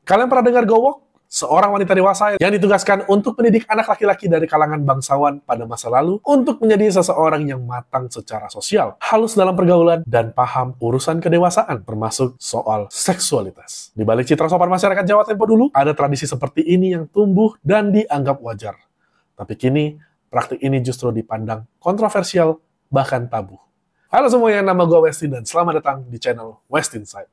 Kalian pernah dengar gowok? Seorang wanita dewasa yang ditugaskan untuk mendidik anak laki-laki dari kalangan bangsawan pada masa lalu untuk menjadi seseorang yang matang secara sosial, halus dalam pergaulan, dan paham urusan kedewasaan, termasuk soal seksualitas. Di balik citra sopan masyarakat Jawa tempo dulu, ada tradisi seperti ini yang tumbuh dan dianggap wajar. Tapi kini, praktik ini justru dipandang kontroversial, bahkan tabu. Halo semuanya, nama gue Westin dan selamat datang di channel Westin Side.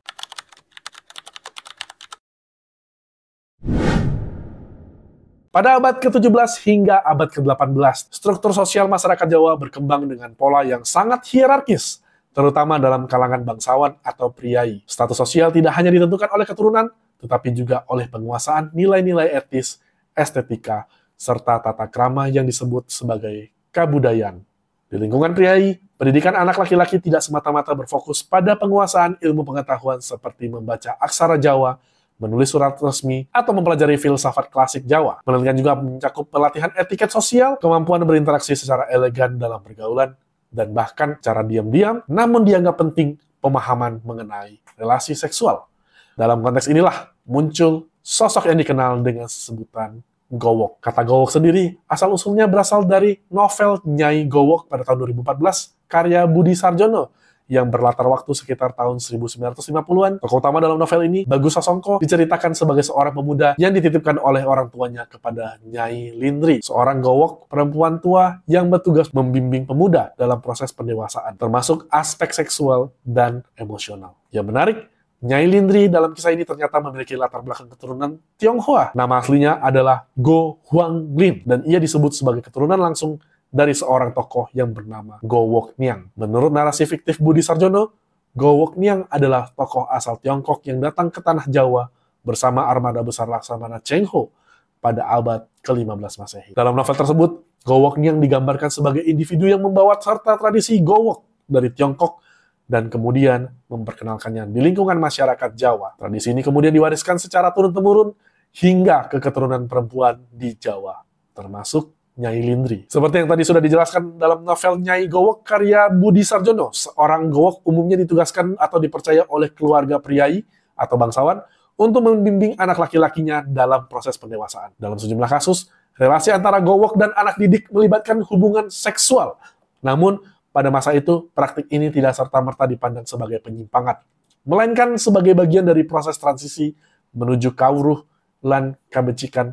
Pada abad ke-17 hingga abad ke-18, struktur sosial masyarakat Jawa berkembang dengan pola yang sangat hierarkis, terutama dalam kalangan bangsawan atau priai. Status sosial tidak hanya ditentukan oleh keturunan, tetapi juga oleh penguasaan nilai-nilai etis, estetika, serta tata krama yang disebut sebagai kabudayaan. Di lingkungan priai, pendidikan anak laki-laki tidak semata-mata berfokus pada penguasaan ilmu pengetahuan seperti membaca aksara Jawa, menulis surat resmi, atau mempelajari filsafat klasik Jawa, melainkan juga mencakup pelatihan etiket sosial, kemampuan berinteraksi secara elegan dalam pergaulan, dan bahkan cara diam-diam, namun dianggap penting, pemahaman mengenai relasi seksual. Dalam konteks inilah muncul sosok yang dikenal dengan sebutan Gowok. Kata Gowok sendiri, asal-usulnya berasal dari novel Nyai Gowok pada tahun 2014, karya Budi Sarjono, yang berlatar waktu sekitar tahun 1950-an. Tokoh utama dalam novel ini, Bagus Sasongko, diceritakan sebagai seorang pemuda yang dititipkan oleh orang tuanya kepada Nyai Lindri, seorang gowok perempuan tua yang bertugas membimbing pemuda dalam proses pendewasaan, termasuk aspek seksual dan emosional. Yang menarik, Nyai Lindri dalam kisah ini ternyata memiliki latar belakang keturunan Tionghoa. Nama aslinya adalah Go Huang Lin, dan ia disebut sebagai keturunan langsung dari seorang tokoh yang bernama Gowok Niang. Menurut narasi fiktif Budi Sarjono, Gowok Niang adalah tokoh asal Tiongkok yang datang ke tanah Jawa bersama armada besar Laksamana Cheng Ho pada abad ke-15 Masehi. Dalam novel tersebut, Gowok Niang digambarkan sebagai individu yang membawa serta tradisi Gowok dari Tiongkok dan kemudian memperkenalkannya di lingkungan masyarakat Jawa. Tradisi ini kemudian diwariskan secara turun-temurun hingga ke keturunan perempuan di Jawa, termasuk Nyai Lindri. Seperti yang tadi sudah dijelaskan dalam novel Nyai Gowok karya Budi Sarjono, seorang gowok umumnya ditugaskan atau dipercaya oleh keluarga priai atau bangsawan untuk membimbing anak laki-lakinya dalam proses pendewasaan. Dalam sejumlah kasus, relasi antara gowok dan anak didik melibatkan hubungan seksual. Namun, pada masa itu, praktik ini tidak serta-merta dipandang sebagai penyimpangan, melainkan sebagai bagian dari proses transisi menuju kawruh lan kabecikan,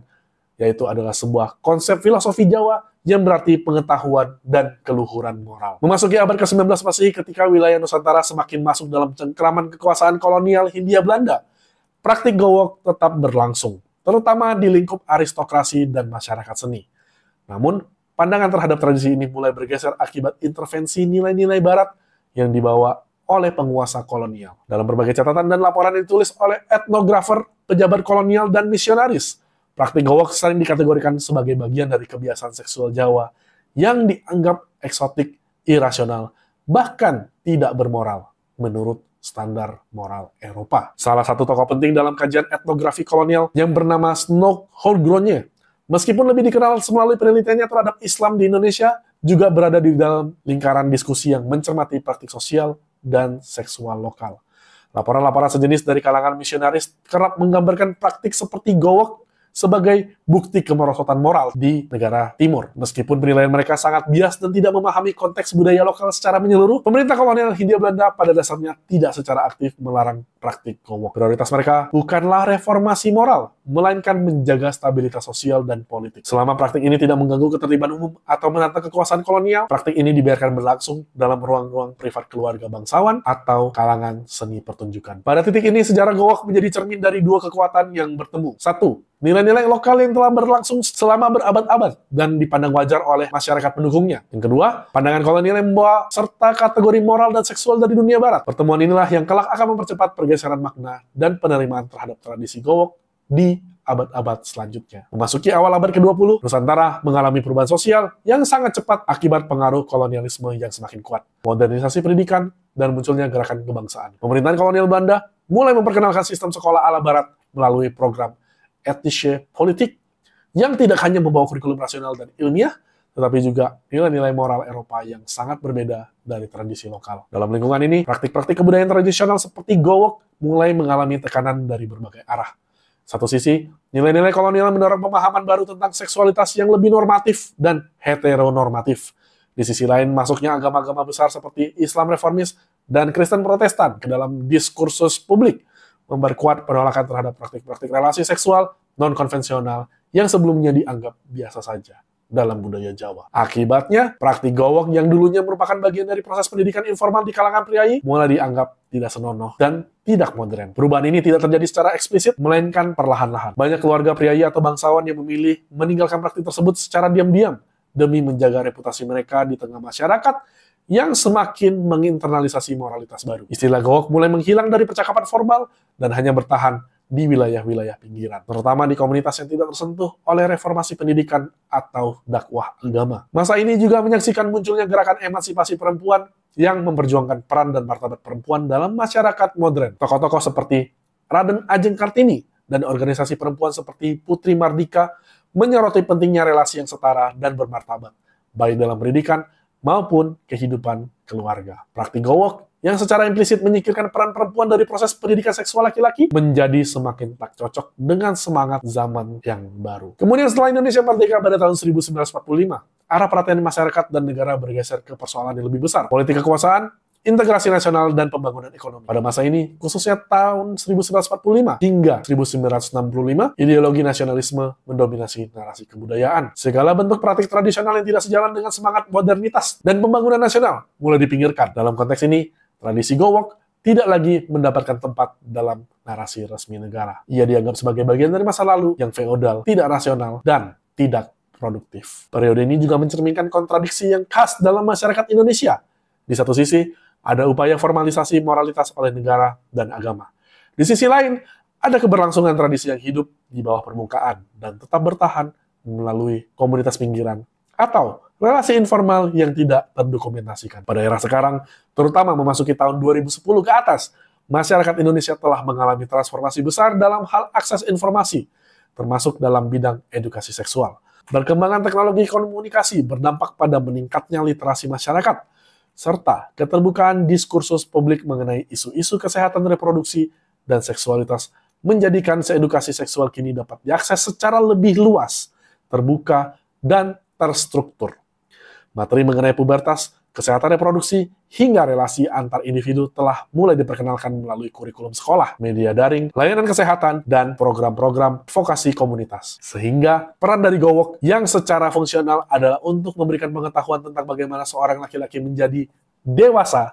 yaitu adalah sebuah konsep filosofi Jawa yang berarti pengetahuan dan keluhuran moral. Memasuki abad ke-19 Masehi ketika wilayah Nusantara semakin masuk dalam cengkraman kekuasaan kolonial Hindia Belanda, praktik gowok tetap berlangsung, terutama di lingkup aristokrasi dan masyarakat seni. Namun, pandangan terhadap tradisi ini mulai bergeser akibat intervensi nilai-nilai barat yang dibawa oleh penguasa kolonial. Dalam berbagai catatan dan laporan yang ditulis oleh etnografer, pejabat kolonial, dan misionaris, praktik gowok sering dikategorikan sebagai bagian dari kebiasaan seksual Jawa yang dianggap eksotik, irasional, bahkan tidak bermoral menurut standar moral Eropa. Salah satu tokoh penting dalam kajian etnografi kolonial yang bernama Snoek Hoorngroenje, meskipun lebih dikenal melalui penelitiannya terhadap Islam di Indonesia, juga berada di dalam lingkaran diskusi yang mencermati praktik sosial dan seksual lokal. Laporan-laporan sejenis dari kalangan misionaris kerap menggambarkan praktik seperti gowok sebagai bukti kemerosotan moral di negara timur. Meskipun penilaian mereka sangat bias dan tidak memahami konteks budaya lokal secara menyeluruh, pemerintah kolonial Hindia Belanda pada dasarnya tidak secara aktif melarang praktik gowok. Prioritas mereka bukanlah reformasi moral, melainkan menjaga stabilitas sosial dan politik. Selama praktik ini tidak mengganggu ketertiban umum atau menantang kekuasaan kolonial, praktik ini dibiarkan berlangsung dalam ruang-ruang privat keluarga bangsawan atau kalangan seni pertunjukan. Pada titik ini, sejarah gowok menjadi cermin dari dua kekuatan yang bertemu. Satu, nilai-nilai lokal yang telah berlangsung selama berabad-abad dan dipandang wajar oleh masyarakat pendukungnya. Yang kedua, pandangan kolonial yang membawa serta kategori moral dan seksual dari dunia barat. Pertemuan inilah yang kelak akan mempercepat pergeseran makna dan penerimaan terhadap tradisi gowok di abad-abad selanjutnya. Memasuki awal abad ke-20, Nusantara mengalami perubahan sosial yang sangat cepat akibat pengaruh kolonialisme yang semakin kuat, modernisasi pendidikan, dan munculnya gerakan kebangsaan. Pemerintahan kolonial Belanda mulai memperkenalkan sistem sekolah ala barat melalui program etnische politik yang tidak hanya membawa kurikulum rasional dan ilmiah, tetapi juga nilai-nilai moral Eropa yang sangat berbeda dari tradisi lokal. Dalam lingkungan ini, praktik-praktik kebudayaan tradisional seperti gowok mulai mengalami tekanan dari berbagai arah. Satu sisi, nilai-nilai kolonial mendorong pemahaman baru tentang seksualitas yang lebih normatif dan heteronormatif. Di sisi lain, masuknya agama-agama besar seperti Islam reformis dan Kristen Protestan ke dalam diskursus publik memperkuat penolakan terhadap praktik-praktik relasi seksual non-konvensional yang sebelumnya dianggap biasa saja dalam budaya Jawa. Akibatnya, praktik gowok yang dulunya merupakan bagian dari proses pendidikan informal di kalangan priai mulai dianggap tidak senonoh dan tidak modern. Perubahan ini tidak terjadi secara eksplisit, melainkan perlahan-lahan. Banyak keluarga priai atau bangsawan yang memilih meninggalkan praktik tersebut secara diam-diam demi menjaga reputasi mereka di tengah masyarakat yang semakin menginternalisasi moralitas baru. Istilah gowok mulai menghilang dari percakapan formal dan hanya bertahan di wilayah-wilayah pinggiran, terutama di komunitas yang tidak tersentuh oleh reformasi pendidikan atau dakwah agama. Masa ini juga menyaksikan munculnya gerakan emansipasi perempuan yang memperjuangkan peran dan martabat perempuan dalam masyarakat modern. Tokoh-tokoh seperti Raden Ajeng Kartini dan organisasi perempuan seperti Putri Mardika menyoroti pentingnya relasi yang setara dan bermartabat, baik dalam pendidikan maupun kehidupan keluarga. Praktik gowok yang secara implisit menyingkirkan peran perempuan dari proses pendidikan seksual laki-laki menjadi semakin tak cocok dengan semangat zaman yang baru. Kemudian setelah Indonesia merdeka pada tahun 1945, arah perhatian masyarakat dan negara bergeser ke persoalan yang lebih besar, politik kekuasaan, integrasi nasional, dan pembangunan ekonomi. Pada masa ini, khususnya tahun 1945 hingga 1965, ideologi nasionalisme mendominasi narasi kebudayaan. Segala bentuk praktik tradisional yang tidak sejalan dengan semangat modernitas dan pembangunan nasional mulai dipinggirkan. Dalam konteks ini, tradisi gowok tidak lagi mendapatkan tempat dalam narasi resmi negara. Ia dianggap sebagai bagian dari masa lalu yang feodal, tidak rasional, dan tidak produktif. Periode ini juga mencerminkan kontradiksi yang khas dalam masyarakat Indonesia. Di satu sisi, ada upaya formalisasi moralitas oleh negara dan agama. Di sisi lain, ada keberlangsungan tradisi yang hidup di bawah permukaan dan tetap bertahan melalui komunitas pinggiran atau relasi informal yang tidak terdokumentasikan. Pada era sekarang, terutama memasuki tahun 2010 ke atas, masyarakat Indonesia telah mengalami transformasi besar dalam hal akses informasi, termasuk dalam bidang edukasi seksual. Perkembangan teknologi komunikasi berdampak pada meningkatnya literasi masyarakat, serta keterbukaan diskursus publik mengenai isu-isu kesehatan reproduksi dan seksualitas menjadikan edukasi seksual kini dapat diakses secara lebih luas, terbuka, dan terstruktur. Materi mengenai pubertas, kesehatan reproduksi, hingga relasi antar individu telah mulai diperkenalkan melalui kurikulum sekolah, media daring, layanan kesehatan, dan program-program vokasi komunitas. Sehingga peran dari gowok yang secara fungsional adalah untuk memberikan pengetahuan tentang bagaimana seorang laki-laki menjadi dewasa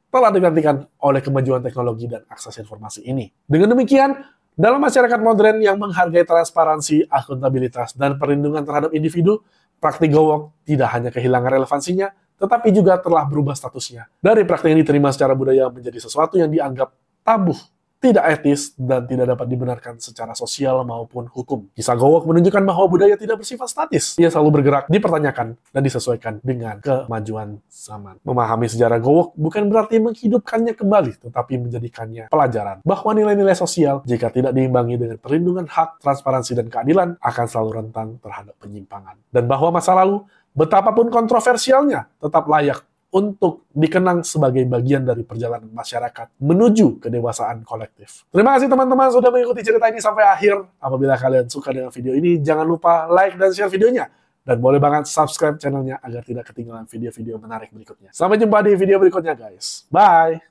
telah digantikan oleh kemajuan teknologi dan akses informasi ini. Dengan demikian, dalam masyarakat modern yang menghargai transparansi, akuntabilitas, dan perlindungan terhadap individu, praktik gowok tidak hanya kehilangan relevansinya, tetapi juga telah berubah statusnya. Dari praktik yang diterima secara budaya menjadi sesuatu yang dianggap tabu, tidak etis, dan tidak dapat dibenarkan secara sosial maupun hukum. Kisah gowok menunjukkan bahwa budaya tidak bersifat statis. Ia selalu bergerak, dipertanyakan, dan disesuaikan dengan kemajuan zaman. Memahami sejarah gowok bukan berarti menghidupkannya kembali, tetapi menjadikannya pelajaran bahwa nilai-nilai sosial, jika tidak diimbangi dengan perlindungan hak, transparansi, dan keadilan, akan selalu rentan terhadap penyimpangan. Dan bahwa masa lalu, betapapun kontroversialnya, tetap layak untuk dikenang sebagai bagian dari perjalanan masyarakat menuju kedewasaan kolektif. Terima kasih teman-teman sudah mengikuti cerita ini sampai akhir. Apabila kalian suka dengan video ini, jangan lupa like dan share videonya. Dan boleh banget subscribe channelnya agar tidak ketinggalan video-video menarik berikutnya. Sampai jumpa di video berikutnya guys. Bye!